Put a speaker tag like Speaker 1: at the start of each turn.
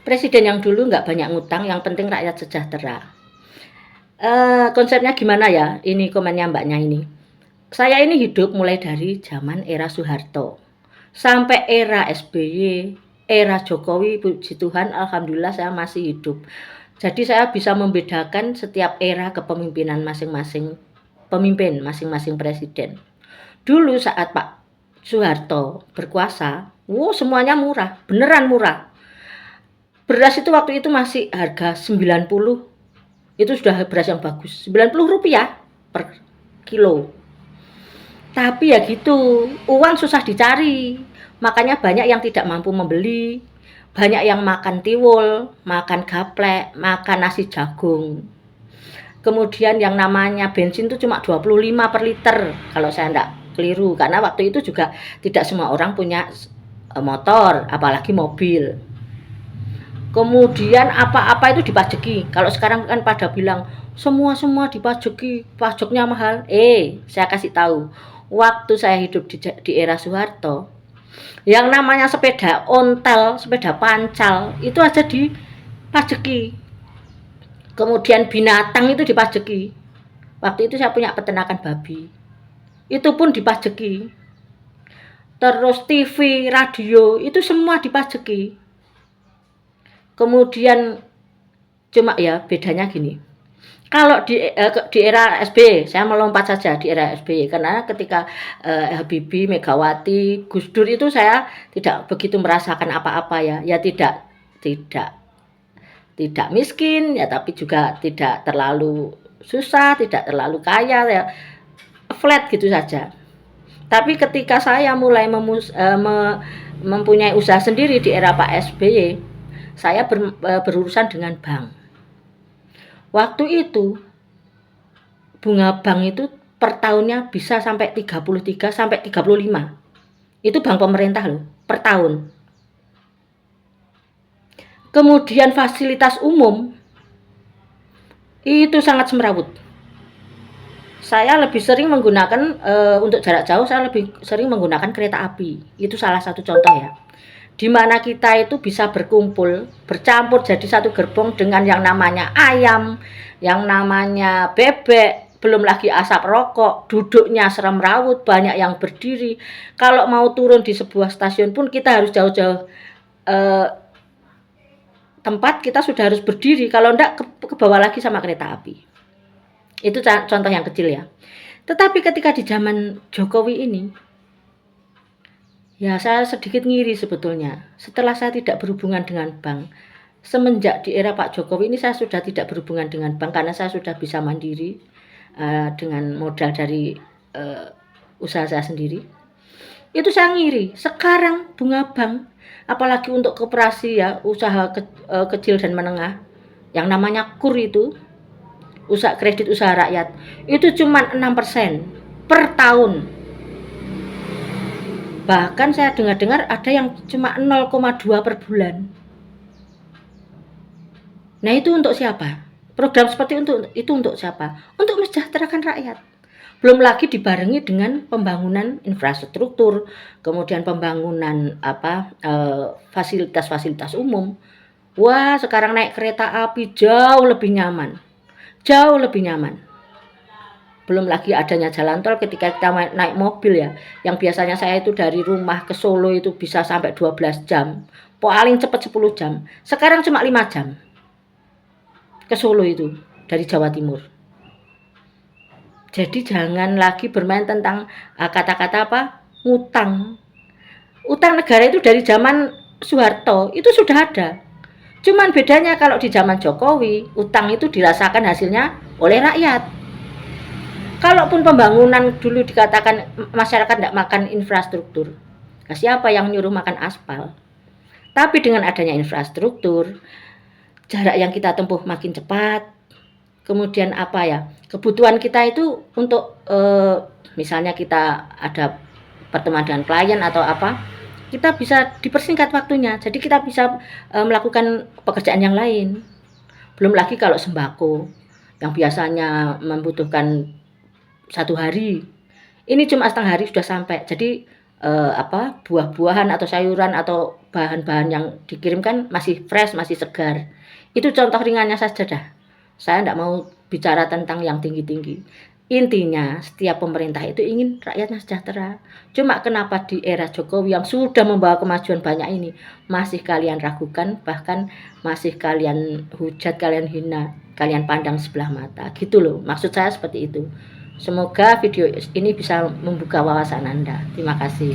Speaker 1: Presiden yang dulu nggak banyak ngutang, yang penting rakyat sejahtera. Konsepnya gimana ya? Ini komennya Mbaknya ini. Saya ini hidup mulai dari zaman era Soeharto sampai era SBY, era Jokowi, puji Tuhan, alhamdulillah saya masih hidup. Jadi saya bisa membedakan setiap era kepemimpinan masing-masing pemimpin, masing-masing presiden. Dulu saat Pak Soeharto berkuasa, semuanya murah, beneran murah. Beras itu waktu itu masih harga 90, itu sudah beras yang bagus, 90 rupiah per kilo. Tapi ya gitu, uang susah dicari, makanya banyak yang tidak mampu membeli, banyak yang makan tiwul, makan gaplek, makan nasi jagung. Kemudian yang namanya bensin itu cuma 25 per liter, kalau saya enggak keliru, karena waktu itu juga tidak semua orang punya motor, apalagi mobil. Kemudian apa-apa itu dipajeki. Kalau sekarang kan pada bilang semua dipajeki, pajaknya mahal. Saya kasih tahu, waktu saya hidup di era Soeharto, yang namanya sepeda ontel, sepeda pancal itu aja dipajeki. Kemudian binatang itu dipajeki. Waktu itu saya punya peternakan babi, itu pun dipajeki. Terus TV, radio itu semua dipajeki. Kemudian cuma ya bedanya gini, kalau di era SBY, saya melompat saja di era SBY, karena ketika Habibie, Megawati, Gus Dur itu saya tidak begitu merasakan apa-apa ya tidak miskin ya, tapi juga tidak terlalu susah, tidak terlalu kaya ya, flat gitu saja. Tapi ketika saya mulai mempunyai usaha sendiri di era Pak SBY, saya berurusan dengan bank. Waktu itu bunga bank itu per tahunnya bisa sampai 33 sampai 35. Itu bank pemerintah loh, per tahun. Kemudian fasilitas umum itu sangat semrawut. Saya lebih sering menggunakan untuk jarak jauh, saya lebih sering menggunakan kereta api. Itu salah satu contoh ya, di mana kita itu bisa berkumpul, bercampur jadi satu gerbong dengan yang namanya ayam, yang namanya bebek, belum lagi asap rokok, duduknya serem rawut, banyak yang berdiri. Kalau mau turun di sebuah stasiun pun kita harus jauh-jauh tempat, kita sudah harus berdiri, kalau enggak ke bawah lagi sama kereta api. Itu contoh yang kecil ya. Tetapi ketika di zaman Jokowi ini, ya saya sedikit ngiri sebetulnya. Setelah saya tidak berhubungan dengan bank, semenjak di era Pak Jokowi ini saya sudah tidak berhubungan dengan bank, karena saya sudah bisa mandiri dengan modal dari usaha saya sendiri. Itu saya ngiri. Sekarang bunga bank, apalagi untuk koperasi ya, usaha kecil dan menengah, yang namanya KUR itu, usaha kredit usaha rakyat, itu cuma 6% per tahun. Bahkan saya dengar-dengar ada yang cuma 0,2 per bulan. Nah itu untuk siapa? Program seperti itu untuk siapa? Untuk mensejahterakan rakyat. Belum lagi dibarengi dengan pembangunan infrastruktur, kemudian pembangunan fasilitas-fasilitas umum. Wah, sekarang naik kereta api jauh lebih nyaman. Jauh lebih nyaman. Belum lagi adanya jalan tol ketika kita naik mobil ya, yang biasanya saya itu dari rumah ke Solo itu bisa sampai 12 jam, paling cepat 10 jam, sekarang cuma 5 jam ke Solo itu dari Jawa Timur. Jadi jangan lagi bermain tentang kata-kata ngutang. Utang negara itu dari zaman Soeharto itu sudah ada. Cuman bedanya kalau di zaman Jokowi, utang itu dirasakan hasilnya oleh rakyat. Kalaupun pembangunan dulu dikatakan masyarakat tidak makan infrastruktur, nah siapa yang nyuruh makan aspal? Tapi dengan adanya infrastruktur, jarak yang kita tempuh makin cepat. Kemudian kebutuhan kita itu untuk misalnya kita ada pertemuan dengan klien atau kita bisa dipersingkat waktunya. Jadi kita bisa melakukan pekerjaan yang lain. Belum lagi kalau sembako yang biasanya membutuhkan 1 hari, ini cuma setengah hari sudah sampai. Jadi buah-buahan atau sayuran atau bahan-bahan yang dikirimkan masih fresh, masih segar. Itu contoh ringannya saja dah. Saya ndak mau bicara tentang yang tinggi-tinggi. Intinya setiap pemerintah itu ingin rakyatnya sejahtera. Cuma kenapa di era Jokowi yang sudah membawa kemajuan banyak ini, masih kalian ragukan, bahkan masih kalian hujat, kalian hina, kalian pandang sebelah mata. Gitu loh, maksud saya seperti itu. Semoga video ini bisa membuka wawasan Anda. Terima kasih.